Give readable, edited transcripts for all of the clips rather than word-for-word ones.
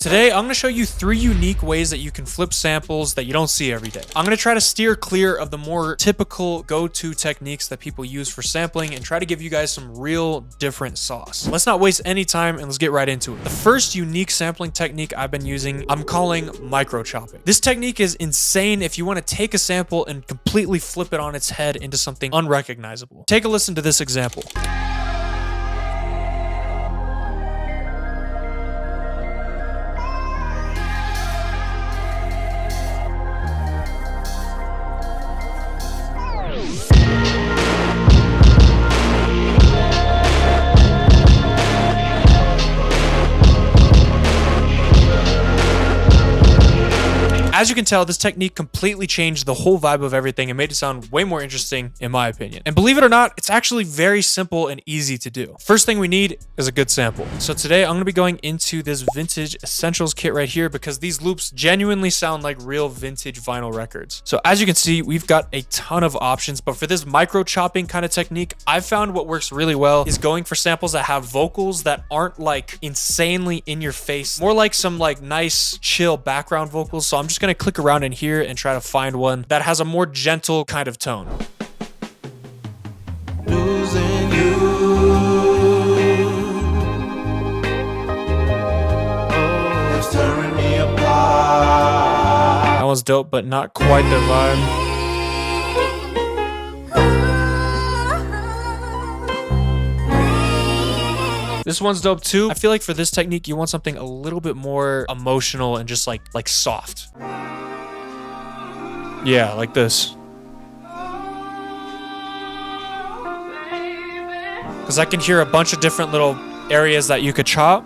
Today, I'm going to show you 3 unique ways that you can flip samples that you don't see every day. I'm going to try to steer clear of the more typical go-to techniques that people use for sampling and try to give you guys some real different sauce. Let's not waste any time and let's get right into it. The first unique sampling technique I've been using, I'm calling micro chopping. This technique is insane if you want to take a sample and completely flip it on its head into something unrecognizable. Take a listen to this example. As you can tell, this technique completely changed the whole vibe of everything and made it sound way more interesting, in my opinion. And believe it or not, it's actually very simple and easy to do. First thing we need is a good sample. So today I'm going to be going into this vintage essentials kit right here because these loops genuinely sound like real vintage vinyl records. So as you can see, we've got a ton of options, but for this micro chopping kind of technique, I've found what works really well is going for samples that have vocals that aren't like insanely in your face, more like some like nice chill background vocals. So I'm just going to click around in here and try to find one that has a more gentle kind of tone. Losing you. Oh, it's tearing me apart. That was dope, but not quite the vibe. This one's dope too. I feel like for this technique, you want something a little bit more emotional and just like soft. Yeah, like this. Because I can hear a bunch of different little areas that you could chop.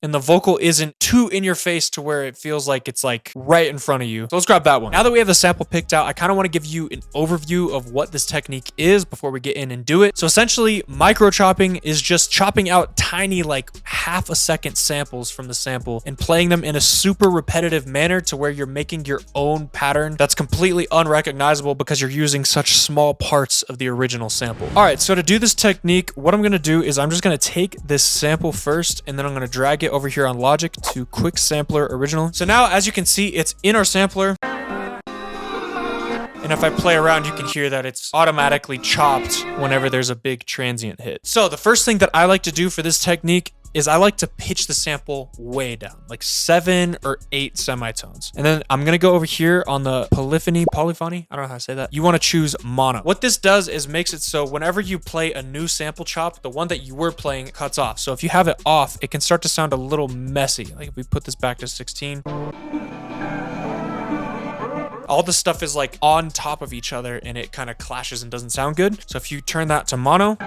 And the vocal isn't too in your face to where it feels like it's like right in front of you. So let's grab that one. Now that we have the sample picked out, I kind of want to give you an overview of what this technique is before we get in and do it. So essentially, micro chopping is just chopping out tiny, like half a second samples from the sample and playing them in a super repetitive manner to where you're making your own pattern that's completely unrecognizable because you're using such small parts of the original sample. All right, so to do this technique, what I'm going to do is I'm just going to take this sample first and then I'm going to drag it over here on Logic to Quick Sampler Original. So now, as you can see, it's in our sampler. And if I play around, you can hear that it's automatically chopped whenever there's a big transient hit. So the first thing that I like to do for this technique is I like to pitch the sample way down, like 7 or 8 semitones. And then I'm gonna go over here on the polyphony, I don't know how to say that. You wanna choose mono. What this does is makes it so whenever you play a new sample chop, the one that you were playing cuts off. So if you have it off, it can start to sound a little messy. Like if we put this back to 16. All the stuff is like on top of each other and it kind of clashes and doesn't sound good. So if you turn that to mono,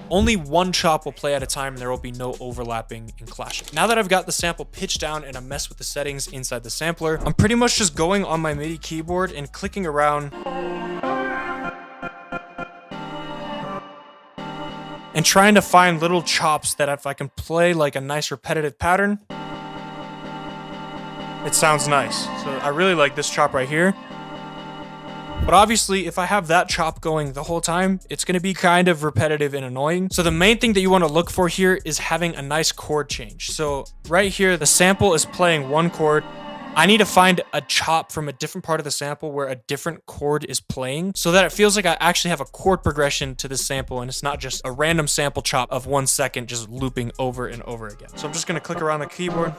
only one chop will play at a time and there will be no overlapping and clashing. Now that I've got the sample pitched down and I mess with the settings inside the sampler, I'm pretty much just going on my MIDI keyboard and clicking around and trying to find little chops that if I can play like a nice repetitive pattern, it sounds nice. So I really like this chop right here. But obviously, if I have that chop going the whole time, it's going to be kind of repetitive and annoying. So the main thing that you want to look for here is having a nice chord change. So right here, the sample is playing one chord. I need to find a chop from a different part of the sample where a different chord is playing so that it feels like I actually have a chord progression to the sample and it's not just a random sample chop of 1 second just looping over and over again. So I'm just going to click around the keyboard.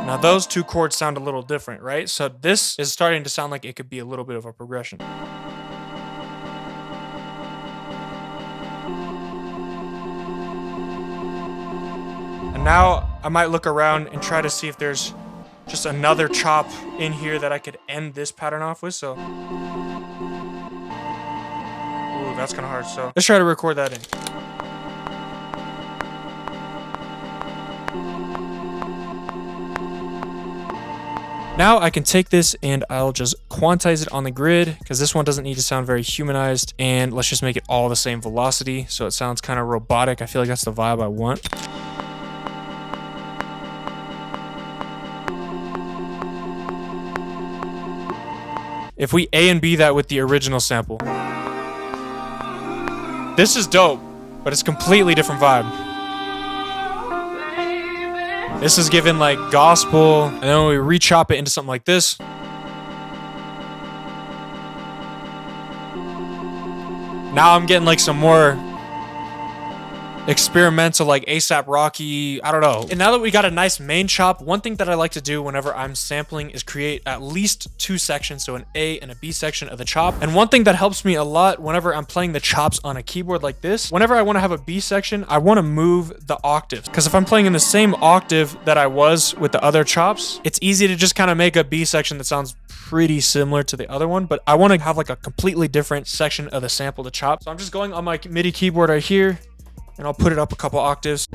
Now those 2 chords sound a little different, right? So this is starting to sound like it could be a little bit of a progression. And now I might look around and try to see if there's just another chop in here that I could end this pattern off with. So, ooh, that's kind of hard. So let's try to record that in. Now I can take this and I'll just quantize it on the grid because this one doesn't need to sound very humanized, and let's just make it all the same velocity so it sounds kind of robotic. I feel like that's the vibe I want. if we A and B that with the original sample. This is dope, but it's completely different vibe. This is given like gospel, and then when we re-chop it into something like this. Now I'm getting like some more experimental, like ASAP Rocky, I don't know. And now that we got a nice main chop, one thing that I like to do whenever I'm sampling is create at least 2 sections, so an A and a B section of the chop. And one thing that helps me a lot whenever I'm playing the chops on a keyboard like this, whenever I want to have a B section, I want to move the octaves. Because if I'm playing in the same octave that I was with the other chops, it's easy to just kind of make a B section that sounds pretty similar to the other one, but I want to have like a completely different section of the sample to chop. So I'm just going on my MIDI keyboard right here, and I'll put it up a couple octaves.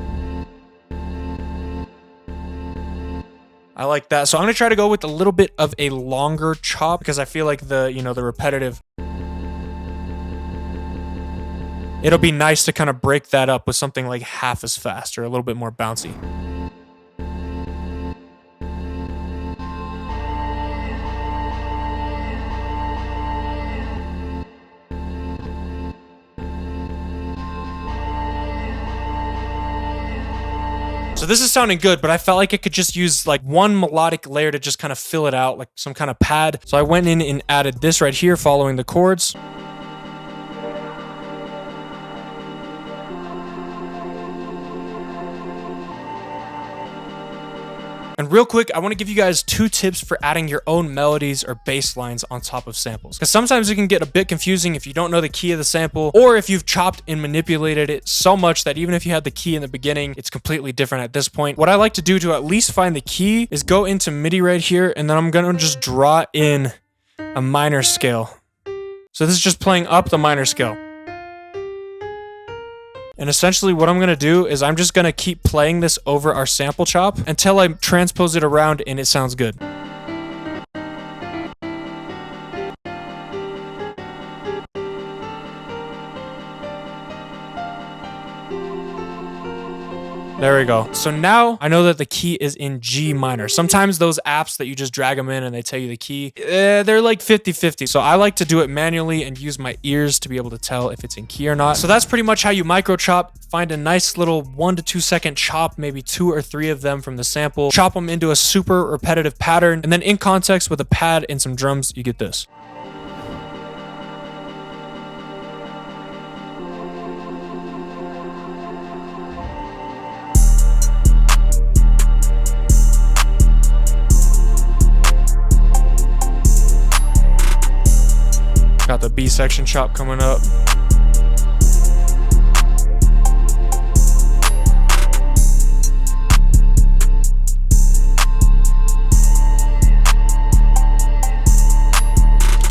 I like that. So I'm gonna try to go with a little bit of a longer chop because I feel like the repetitive. It'll be nice to kind of break that up with something like half as fast or a little bit more bouncy. So this is sounding good, but I felt like it could just use like one melodic layer to just kind of fill it out, like some kind of pad. So I went in and added this right here following the chords. And real quick, I want to give you guys 2 tips for adding your own melodies or bass lines on top of samples. Because sometimes it can get a bit confusing if you don't know the key of the sample, or if you've chopped and manipulated it so much that even if you had the key in the beginning, it's completely different at this point. What I like to do to at least find the key is go into MIDI right here, and then I'm going to just draw in a minor scale. So this is just playing up the minor scale. And essentially what I'm going to do is I'm just going to keep playing this over our sample chop until I transpose it around and it sounds good. There we go. So now I know that the key is in G minor. Sometimes those apps that you just drag them in and they tell you the key, they're like 50-50. So I like to do it manually and use my ears to be able to tell if it's in key or not. So that's pretty much how you micro chop. Find a nice little 1 to 2 second chop, maybe 2 or 3 of them from the sample. Chop them into a super repetitive pattern. And then in context with a pad and some drums, you get this. Got the B section chop coming up.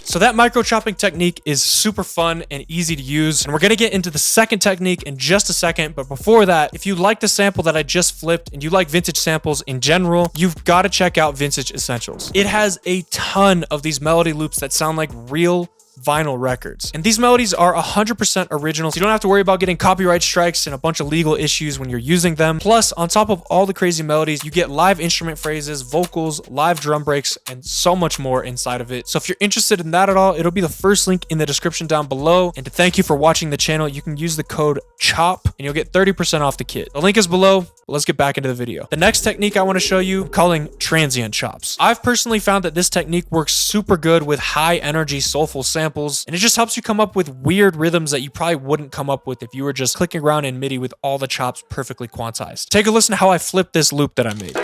So that micro chopping technique is super fun and easy to use. And we're going to get into the second technique in just a second. But before that, if you like the sample that I just flipped and you like vintage samples in general, you've got to check out Vintage Essentials. It has a ton of these melody loops that sound like real vinyl records. And these melodies are 100% original, so you don't have to worry about getting copyright strikes and a bunch of legal issues when you're using them. Plus, on top of all the crazy melodies, you get live instrument phrases, vocals, live drum breaks, and so much more inside of it. So if you're interested in that at all, it'll be the first link in the description down below. And to thank you for watching the channel, you can use the code CHOP and you'll get 30% off the kit. The link is below. Let's get back into the video. The next technique I want to show you, I'm calling transient chops. I've personally found that this technique works super good with high energy soulful samples, and it just helps you come up with weird rhythms that you probably wouldn't come up with if you were just clicking around in MIDI with all the chops perfectly quantized. Take a listen to how I flipped this loop that I made.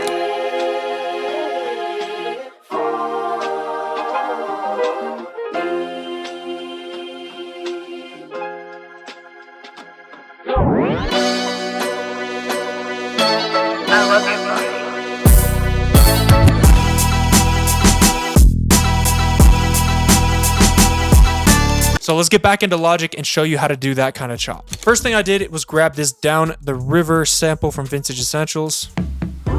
So let's get back into Logic and show you how to do that kind of chop. First thing I did was grab this Down the River sample from Vintage Essentials. And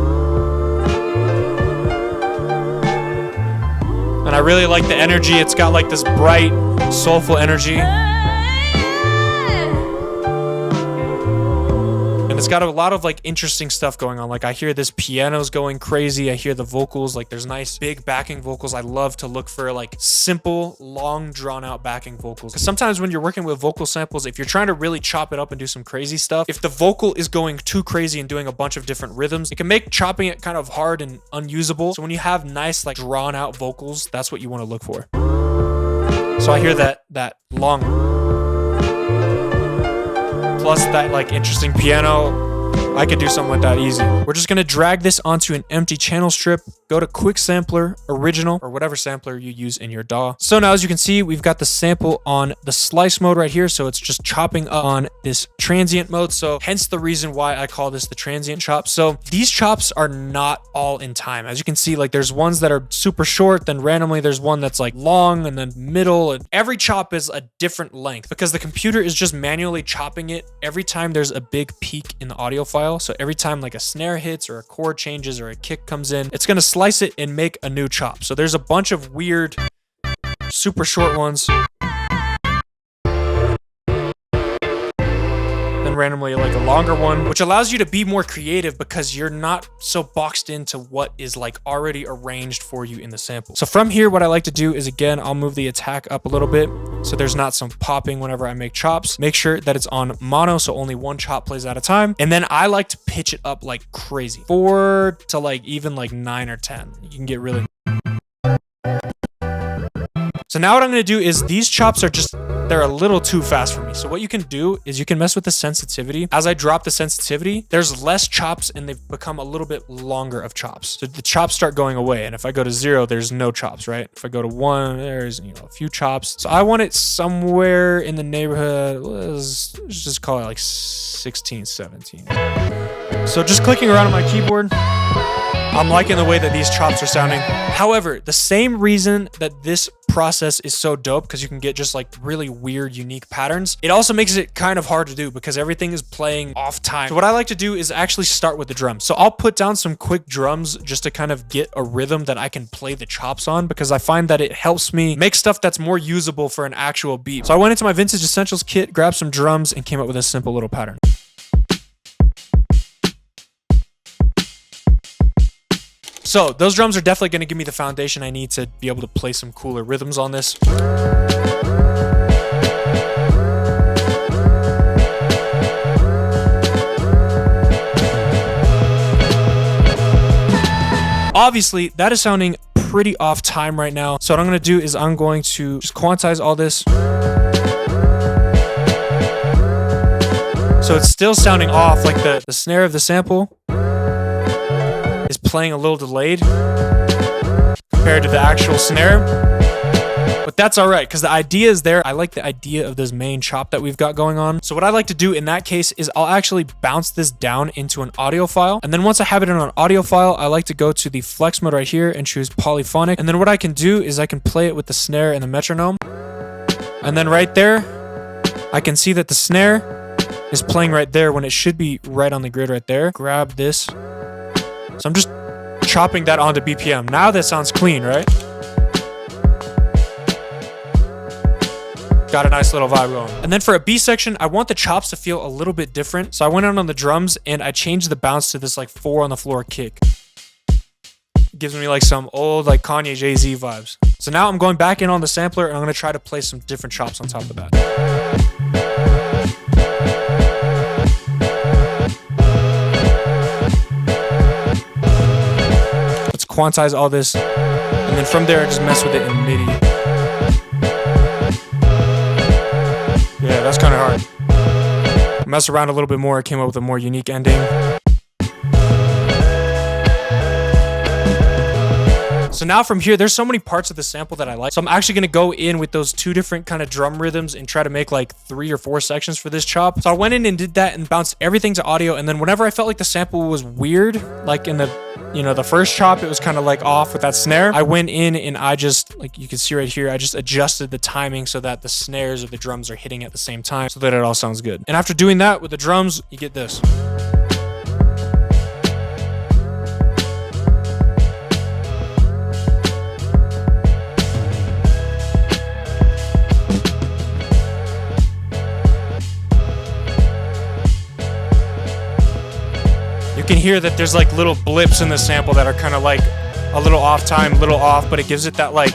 I really like the energy. It's got like this bright, soulful energy. And And it's got a lot of like interesting stuff going on. Like I hear this piano's going crazy. I hear the vocals, like there's nice big backing vocals. I love to look for like simple, long drawn out backing vocals. Because sometimes when you're working with vocal samples, if you're trying to really chop it up and do some crazy stuff, if the vocal is going too crazy and doing a bunch of different rhythms, it can make chopping it kind of hard and unusable. So when you have nice like drawn out vocals, that's what you want to look for. So I hear that long plus that like interesting piano. I could do something like that easy. We're just gonna drag this onto an empty channel strip, go to Quick Sampler, Original, or whatever sampler you use in your DAW. So now as you can see, we've got the sample on the slice mode right here. So it's just chopping up on this transient mode. So hence the reason why I call this the transient chop. So these chops are not all in time. As you can see, like there's ones that are super short, then randomly there's one that's like long and then middle. And every chop is a different length because the computer is just manually chopping it every time there's a big peak in the audio file. So every time like a snare hits or a chord changes or a kick comes in, it's going to slice it and make a new chop. So there's a bunch of weird, super short ones. Then randomly like a longer one, which allows you to be more creative because you're not so boxed into what is like already arranged for you in the sample. So from here, what I like to do is again, I'll move the attack up a little bit so there's not some popping whenever I make chops. Make sure that it's on mono, so only one chop plays at a time. And then I like to pitch it up like crazy, 4 to like even like 9 or 10. You can get really. So now what I'm going to do is these chops are just, they're a little too fast for me. So what you can do is you can mess with the sensitivity. As I drop the sensitivity, there's less chops and they've become a little bit longer of chops. So the chops start going away. And if I go to 0, there's no chops, right? If I go to 1, there's, you know, a few chops. So I want it somewhere in the neighborhood, let's just call it like 16, 17. So just clicking around on my keyboard, I'm liking the way that these chops are sounding. However, the same reason that this process is so dope, because you can get just like really weird, unique patterns, it also makes it kind of hard to do because everything is playing off time. So what I like to do is actually start with the drums. So I'll put down some quick drums just to kind of get a rhythm that I can play the chops on, because I find that it helps me make stuff that's more usable for an actual beat. So I went into my Vintage Essentials kit, grabbed some drums, and came up with a simple little pattern. So those drums are definitely going to give me the foundation I need to be able to play some cooler rhythms on this. Obviously, that is sounding pretty off time right now. So what I'm going to do is I'm going to just quantize all this. So it's still sounding off, like the snare of the sample is playing a little delayed compared to the actual snare. But that's all right, because the idea is there. I like the idea of this main chop that we've got going on. So what I like to do in that case is I'll actually bounce this down into an audio file. And then once I have it in an audio file, I like to go to the flex mode right here and choose polyphonic. And then what I can do is I can play it with the snare and the metronome. And then right there, I can see that the snare is playing right there when it should be right on the grid right there. Grab this. So I'm just chopping that onto BPM. Now that sounds clean, right? Got a nice little vibe going. And then for a B section, I want the chops to feel a little bit different. So I went out on the drums and I changed the bounce to this like 4 on the floor kick. It gives me like some old like Kanye Jay-Z vibes. So now I'm going back in on the sampler and I'm going to try to play some different chops on top of that. Quantize all this, and then from there I just mess with it in MIDI. Yeah, that's kind of hard. Mess around a little bit more, I came up with a more unique ending. So now from here, there's so many parts of the sample that I like. So I'm actually going to go in with those 2 different kind of drum rhythms and try to make like 3 or 4 sections for this chop. So I went in and did that and bounced everything to audio. And then whenever I felt like the sample was weird, like in the, you know, the first chop, it was kind of like off with that snare. I went in and I just, like you can see right here, I just adjusted the timing so that the snares or the drums are hitting at the same time so that it all sounds good. And after doing that with the drums, you get this. hear that there's like little blips in the sample that are kind of like a little off time, little off, but it gives it that like,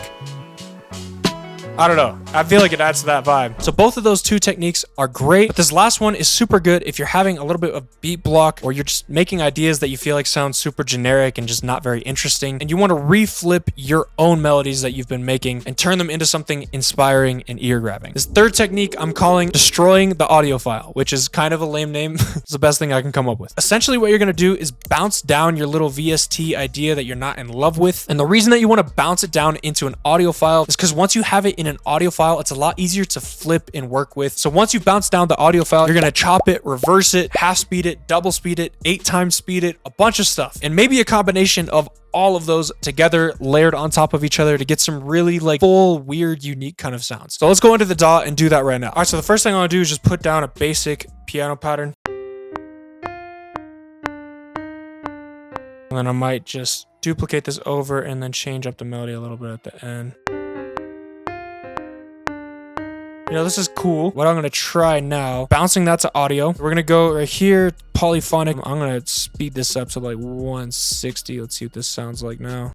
I don't know. I feel like it adds to that vibe. So both of those two techniques are great, but this last one is super good if you're having a little bit of beat block, or you're just making ideas that you feel like sound super generic and just not very interesting, and you want to reflip your own melodies that you've been making and turn them into something inspiring and ear grabbing. This third technique I'm calling destroying the audio file, which is kind of a lame name. It's the best thing I can come up with. Essentially what you're going to do is bounce down your little VST idea that you're not in love with. And the reason that you want to bounce it down into an audio file is because once you have it in an audio file, it's a lot easier to flip and work with. So once you bounce down the audio file, you're going to chop it, reverse it, half speed it, double speed it, 8 times speed it, a bunch of stuff. And maybe a combination of all of those together layered on top of each other to get some really like full, weird, unique kind of sounds. So let's go into the DAW and do that right now. All right, so the first thing I want to do is just put down a basic piano pattern. And then I might just duplicate this over and then change up the melody a little bit at the end. You know, this is cool. What I'm going to try now, bouncing that to audio. We're going to go right here, polyphonic. I'm going to speed this up to like 160. Let's see what this sounds like now.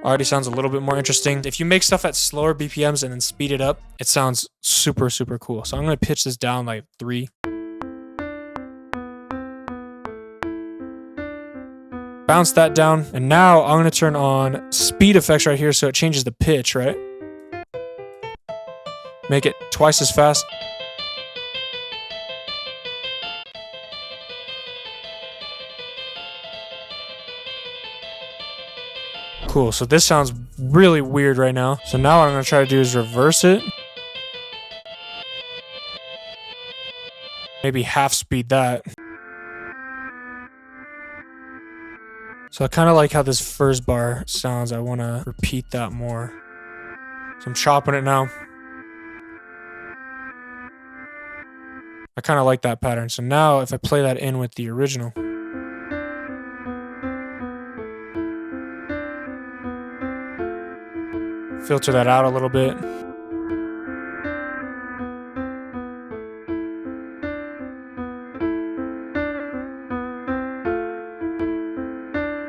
Already sounds a little bit more interesting. If you make stuff at slower BPMs and then speed it up, it sounds super, super cool. So I'm going to pitch this down like 3. Bounce that down. And now I'm going to turn on speed effects right here so it changes the pitch, right? Make it twice as fast. Cool, so this sounds really weird right now. So now what I'm gonna try to do is reverse it. Maybe half speed that. So I kind of like how this first bar sounds. I wanna repeat that more. So I'm chopping it now. I kind of like that pattern. So now if I play that in with the original. Filter that out a little bit.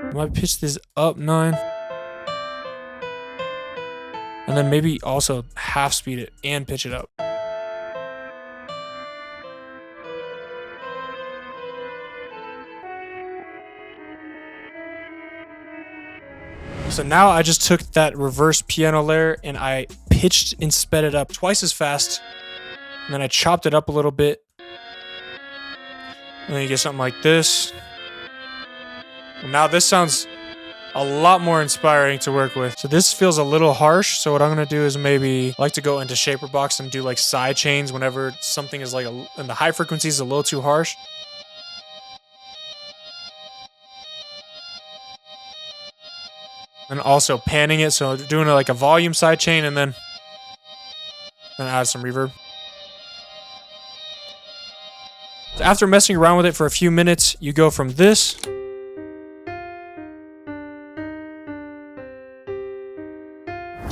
I might pitch this up 9. And then maybe also half speed it and pitch it up. So now I just took that reverse piano layer and I pitched and sped it up twice as fast. And then I chopped it up a little bit. And then you get something like this. And now this sounds a lot more inspiring to work with. So this feels a little harsh. So what I'm going to do is maybe like to go into Shaper Box and do like side chains whenever something is like and the high frequency is a little too harsh. And also panning it, so doing like a volume side chain and then add some reverb. So after messing around with it for a few minutes, you go from this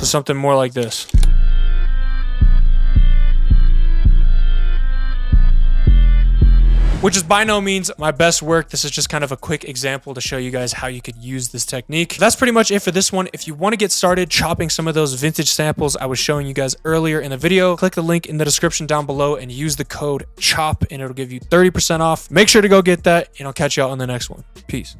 to something more like this. Which is by no means my best work. This is just kind of a quick example to show you guys how you could use this technique. That's pretty much it for this one. If you want to get started chopping some of those vintage samples I was showing you guys earlier in the video, click the link in the description down below and use the code CHOP and it'll give you 30% off. Make sure to go get that and I'll catch you all on the next one. Peace.